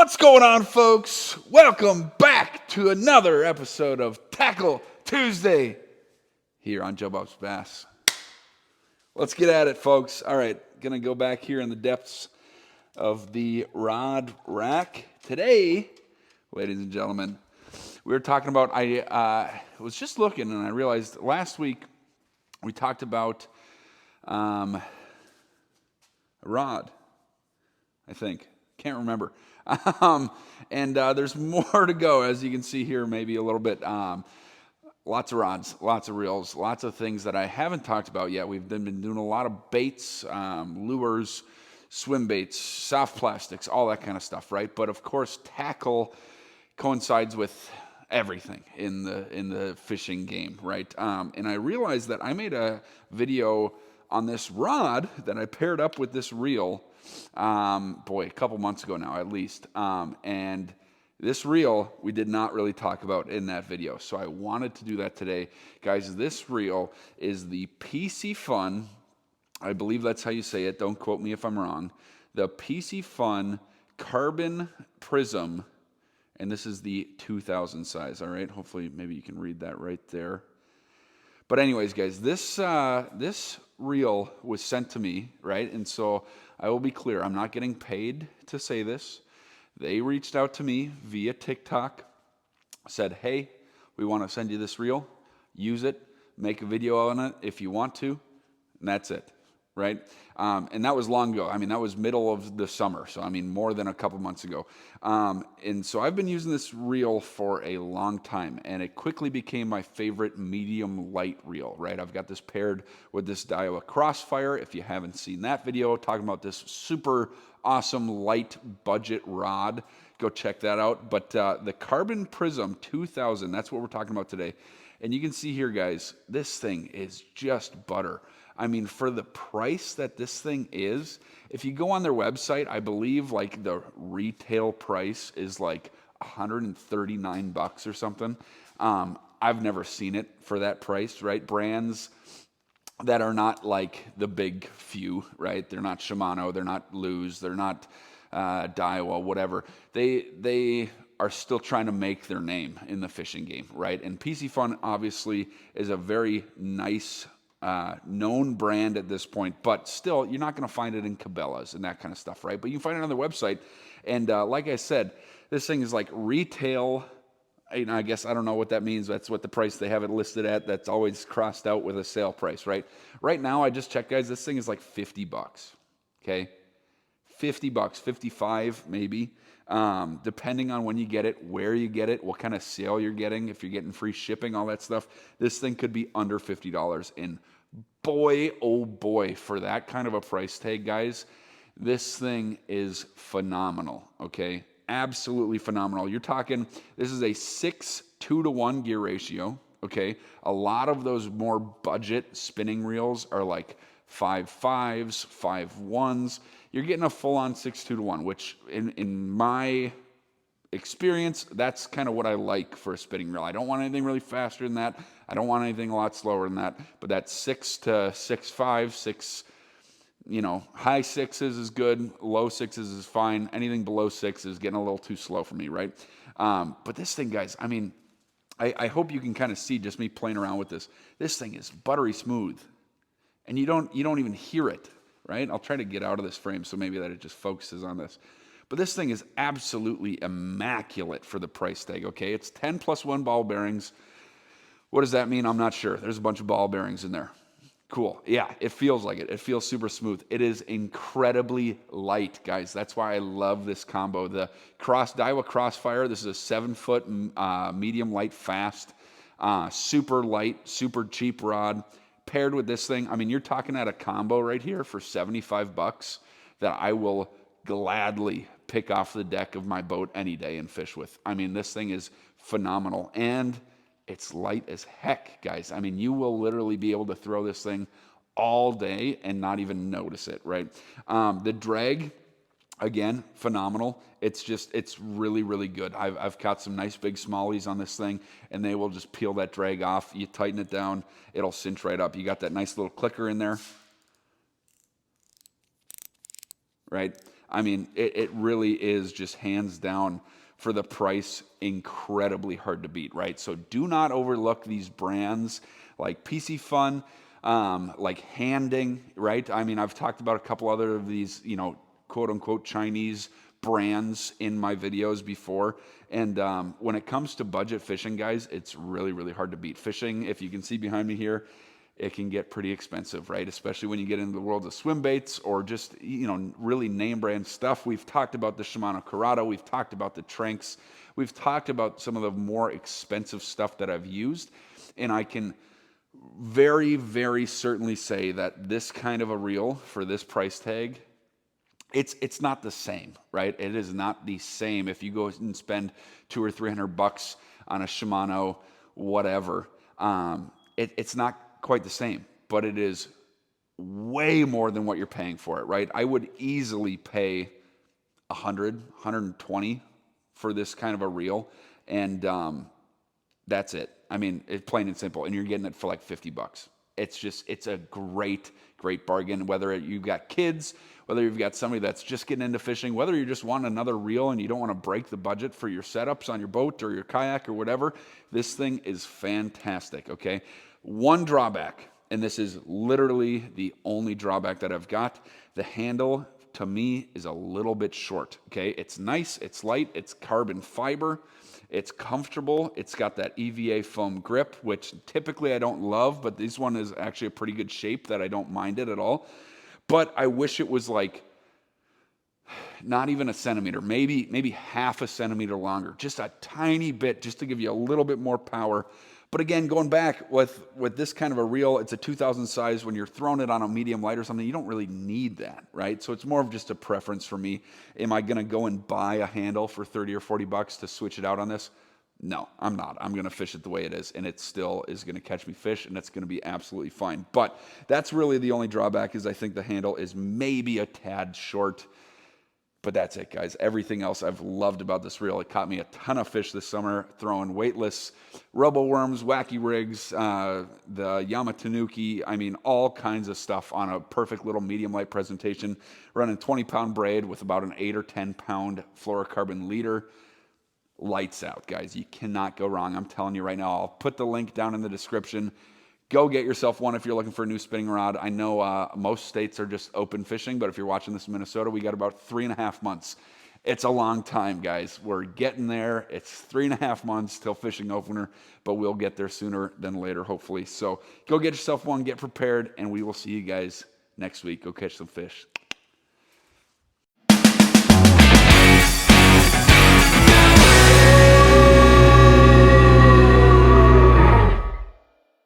What's going on, folks? Welcome back to another episode of Tackle Tuesday here on Joe Bob's Bass. Let's get at it, folks. All right, gonna go back here in the depths of the rod rack. Today, ladies and gentlemen, we were talking about, I was just looking and I realized last week we talked about a rod, I think. Can't remember. And there's more to go, as you can see here, maybe a little bit. Lots of rods, lots of reels, lots of things that I haven't talked about yet. We've been doing a lot of baits, lures, swim baits, soft plastics, all that kind of stuff, right? But of course, tackle coincides with everything in the fishing game, right? And I realized that I made a video on this rod that I paired up with this reel, a couple months ago now at least. And this reel we did not really talk about in that video, so I wanted to do that today. Guys, this reel is the Piscifun, I believe that's how you say it, don't quote me if I'm wrong, the Piscifun Carbon Prism, and this is the 2000 size, all right? Hopefully maybe you can read that right there. But anyways, guys, this reel was sent to me, right? And so I will be clear, I'm not getting paid to say this. They reached out to me via TikTok, said, hey, we want to send you this reel, use it, make a video on it if you want to, and that's it, right? And that was long ago. I mean, that was middle of the summer, so I mean, more than a couple months ago. And so I've been using this reel for a long time, and it quickly became my favorite medium light reel, right? I've got this paired with this Daiwa Crossfire. If you haven't seen that video, talking about this super awesome light budget rod, go check that out. But the Carbon Prism 2000, that's what we're talking about today. And you can see here, guys, this thing is just butter. I mean, for the price that this thing is, if you go on their website, I believe like the retail price is like $139 or something. I've never seen it for that price, right? Brands that are not like the big few, right? They're not Shimano, they're not Lew's, they're not Daiwa, whatever. They are still trying to make their name in the fishing game, right? And Piscifun obviously is a very nice known brand at this point, but still, you're not going to find it in Cabela's and that kind of stuff, right? But you can find it on their website. And like I said, this thing is like retail. I guess I don't know what that means. That's what the price they have it listed at. That's always crossed out with a sale price, right? Right now, I just checked, guys. This thing is like $50. Okay, $50, 55 maybe, depending on when you get it, where you get it, what kind of sale you're getting. If you're getting free shipping, all that stuff, this thing could be under $50. And boy, oh boy, for that kind of a price tag, guys, this thing is phenomenal. Okay. Absolutely phenomenal. You're talking, this is a 6:2-to-1 gear ratio, okay? A lot of those more budget spinning reels are like 5.5s, 5.1s. You're getting a full-on 6:2-to-1, which in my experience, that's kind of what I like for a spinning reel. I don't want anything really faster than that. I don't want anything a lot slower than that. But that 6 to 6.5, 6, high sixes is good, low sixes is fine. Anything below 6 is getting a little too slow for me, right? But this thing, guys, I mean, I hope you can kind of see just me playing around with this. This thing is buttery smooth, and you don't even hear it, right? I'll try to get out of this frame so maybe that it just focuses on this. But this thing is absolutely immaculate for the price tag, okay? It's 10+1 ball bearings. What does that mean? I'm not sure. There's a bunch of ball bearings in there. Cool. Yeah, it feels like it. It feels super smooth. It is incredibly light, guys. That's why I love this combo. The Daiwa Crossfire, this is a 7-foot medium light fast, super light, super cheap rod. Paired with this thing, I mean, you're talking at a combo right here for $75 that I will gladly pick off the deck of my boat any day and fish with. I mean, this thing is phenomenal. And it's light as heck, guys. I mean, you will literally be able to throw this thing all day and not even notice it, right? The drag, again, phenomenal. It's really, really good. I've caught some nice big smallies on this thing, and they will just peel that drag off. You tighten it down, it'll cinch right up. You got that nice little clicker in there, right? I mean, it really is just hands down for the price incredibly hard to beat, right? So do not overlook these brands like Piscifun, like Handing, right? I mean, I've talked about a couple other of these, quote unquote Chinese brands in my videos before. And when it comes to budget fishing, guys, it's really, really hard to beat. Fishing, if you can see behind me here, it can get pretty expensive, right? Especially when you get into the world of swim baits or just, really name brand stuff. We've talked about the Shimano Curado. We've talked about the Tranks. We've talked about some of the more expensive stuff that I've used. And I can very, very certainly say that this kind of a reel for this price tag, it's not the same, right? It is not the same. If you go and spend $200 or $300 on a Shimano, whatever, it's not quite the same, but it is way more than what you're paying for it, right? I would easily pay 100, 120 for this kind of a reel, and that's it. I mean, it's plain and simple, and you're getting it for like $50. It's a great, great bargain, whether you've got kids, whether you've got somebody that's just getting into fishing, whether you just want another reel and you don't want to break the budget for your setups on your boat or your kayak or whatever. This thing is fantastic, okay? One drawback, and this is literally the only drawback that I've got, the handle to me is a little bit short, okay? It's nice, it's light, it's carbon fiber, it's comfortable, it's got that EVA foam grip, which typically I don't love, but this one is actually a pretty good shape that I don't mind it at all. But I wish it was like not even a centimeter, maybe half a centimeter longer, just a tiny bit, just to give you a little bit more power. But again, going back with this kind of a reel, it's a 2000 size. When you're throwing it on a medium light or something, you don't really need that, right? So it's more of just a preference for me. Am I going to go and buy a handle for 30 or 40 bucks to switch it out on this? No, I'm not. I'm going to fish it the way it is, and it still is going to catch me fish, and it's going to be absolutely fine. But that's really the only drawback, is I think the handle is maybe a tad short. But that's it, guys. Everything else I've loved about this reel. It caught me a ton of fish this summer, throwing weightless robo worms, wacky rigs, the Yamatanuki. I mean, all kinds of stuff on a perfect little medium light presentation, running 20-pound braid with about an 8 or 10-pound fluorocarbon leader. Lights out, guys. You cannot go wrong. I'm telling you right now. I'll put the link down in the description. Go get yourself one if you're looking for a new spinning rod. I know most states are just open fishing, but if you're watching this in Minnesota, we got about 3.5 months. It's a long time, guys. We're getting there. It's 3.5 months till fishing opener, but we'll get there sooner than later, hopefully. So go get yourself one, get prepared, and we will see you guys next week. Go catch some fish.